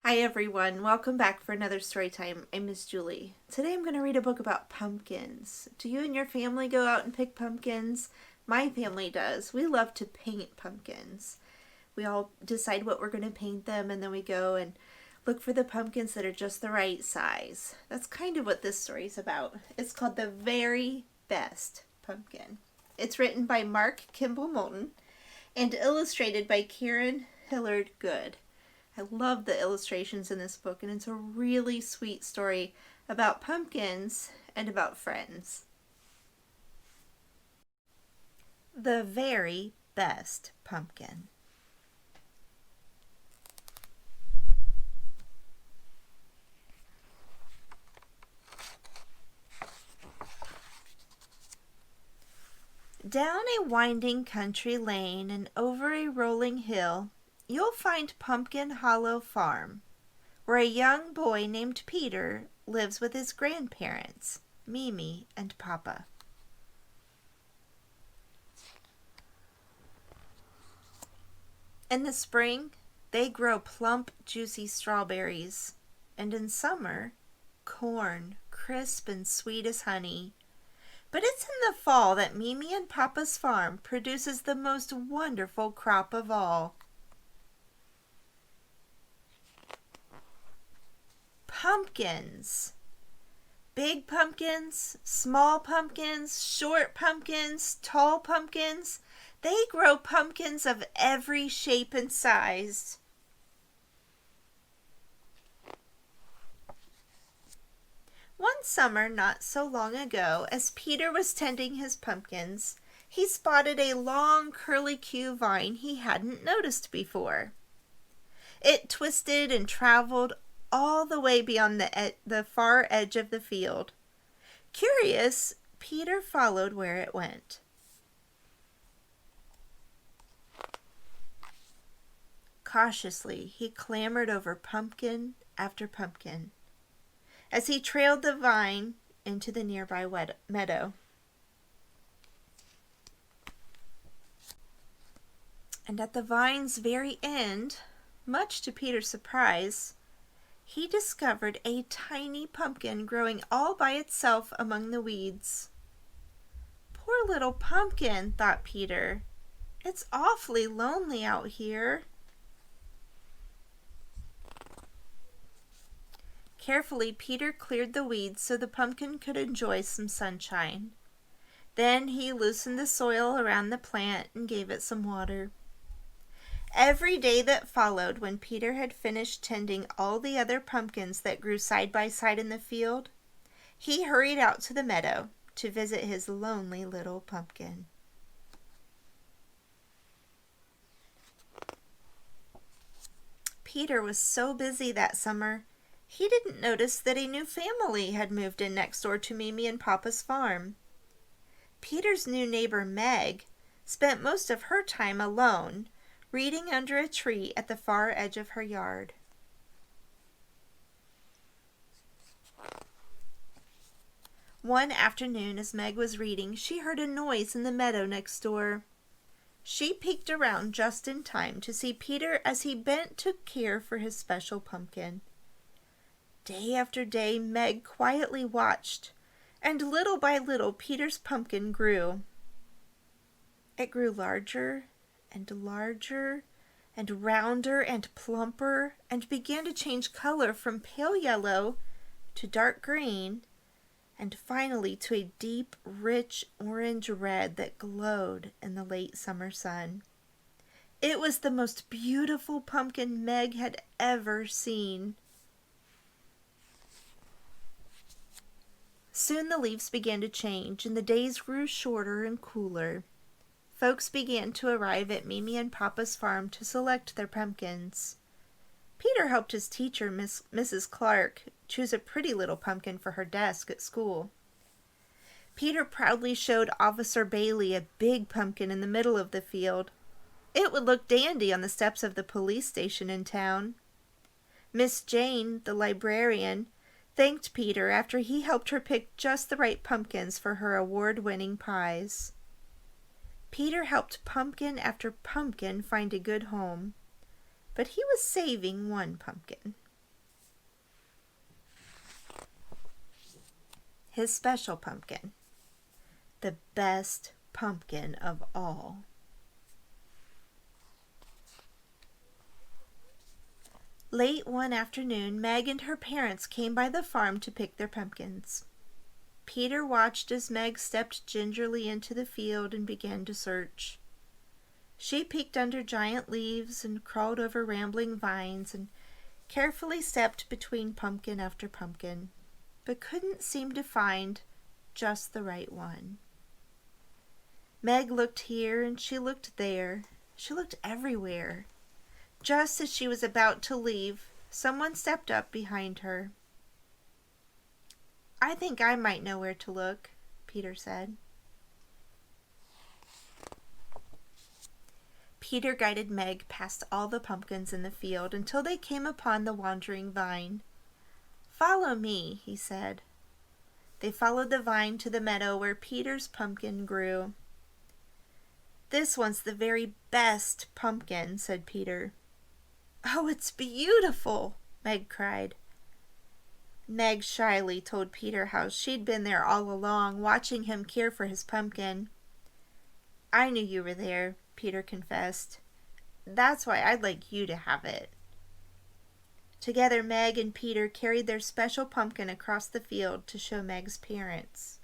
Hi everyone, welcome back for another story time. I'm Miss Julie. Today I'm going to read a book about pumpkins. Do you and your family go out and pick pumpkins? My family does. We love to paint pumpkins. We all decide what we're going to paint them and then we go and look for the pumpkins that are just the right size. That's kind of what this story is about. It's called The Very Best Pumpkin. It's written by Mark Kimball Moulton and illustrated by Karen Hillard Good. I love the illustrations in this book, and it's a really sweet story about pumpkins and about friends. The Very Best Pumpkin. Down a winding country lane and over a rolling hill, you'll find Pumpkin Hollow Farm, where a young boy named Peter lives with his grandparents, Mimi and Papa. In the spring, they grow plump, juicy strawberries, and in summer, corn, crisp and sweet as honey. But it's in the fall that Mimi and Papa's farm produces the most wonderful crop of all. Pumpkins. Big pumpkins, small pumpkins, short pumpkins, tall pumpkins. They grow pumpkins of every shape and size. One summer not so long ago, as Peter was tending his pumpkins, he spotted a long curly-Q vine he hadn't noticed before. It twisted and traveled all the way beyond the far edge of the field. Curious, Peter followed where it went. Cautiously, he clambered over pumpkin after pumpkin as he trailed the vine into the nearby meadow. And at the vine's very end, much to Peter's surprise, he discovered a tiny pumpkin growing all by itself among the weeds. Poor little pumpkin, thought Peter. It's awfully lonely out here. Carefully, Peter cleared the weeds so the pumpkin could enjoy some sunshine. Then he loosened the soil around the plant and gave it some water. Every day that followed, when Peter had finished tending all the other pumpkins that grew side by side in the field, he hurried out to the meadow to visit his lonely little pumpkin. Peter was so busy that summer, he didn't notice that a new family had moved in next door to Mimi and Papa's farm. Peter's new neighbor, Meg, spent most of her time alone, reading under a tree at the far edge of her yard. One afternoon, as Meg was reading, she heard a noise in the meadow next door. She peeked around just in time to see Peter as he bent to care for his special pumpkin. Day after day, Meg quietly watched, and little by little, Peter's pumpkin grew. It grew larger and larger and rounder and plumper, and began to change color from pale yellow to dark green, and finally to a deep, rich orange red that glowed in the late summer sun. It was the most beautiful pumpkin Meg had ever seen. Soon the leaves began to change, and the days grew shorter and cooler. Folks began to arrive at Mimi and Papa's farm to select their pumpkins. Peter helped his teacher, Mrs. Clark, choose a pretty little pumpkin for her desk at school. Peter proudly showed Officer Bailey a big pumpkin in the middle of the field. It would look dandy on the steps of the police station in town. Miss Jane, the librarian, thanked Peter after he helped her pick just the right pumpkins for her award-winning pies. Peter helped pumpkin after pumpkin find a good home, but he was saving one pumpkin. his special pumpkin, the best pumpkin of all. Late one afternoon, Meg and her parents came by the farm to pick their pumpkins. Peter watched as Meg stepped gingerly into the field and began to search. She peeked under giant leaves and crawled over rambling vines and carefully stepped between pumpkin after pumpkin, but couldn't seem to find just the right one. Meg looked here and she looked there. She looked everywhere. Just as she was about to leave, someone stepped up behind her. "I think I might know where to look," Peter said. Peter guided Meg past all the pumpkins in the field until they came upon the wandering vine. "Follow me," he said. They followed the vine to the meadow where Peter's pumpkin grew. "This one's the very best pumpkin," said Peter. "Oh, it's beautiful," Meg cried. Meg shyly told Peter how she'd been there all along, watching him care for his pumpkin. "I knew you were there," Peter confessed. "That's why I'd like you to have it." Together, Meg and Peter carried their special pumpkin across the field to show Meg's parents.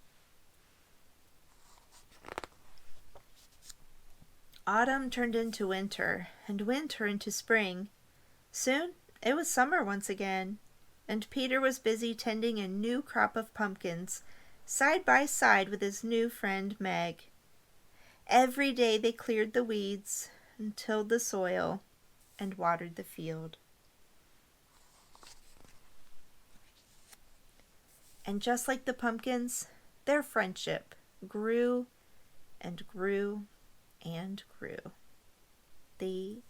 Autumn turned into winter, and winter into spring. Soon it was summer once again, and Peter was busy tending a new crop of pumpkins, side by side with his new friend Meg. Every day they cleared the weeds and tilled the soil and watered the field. And just like the pumpkins, their friendship grew and grew and grew. The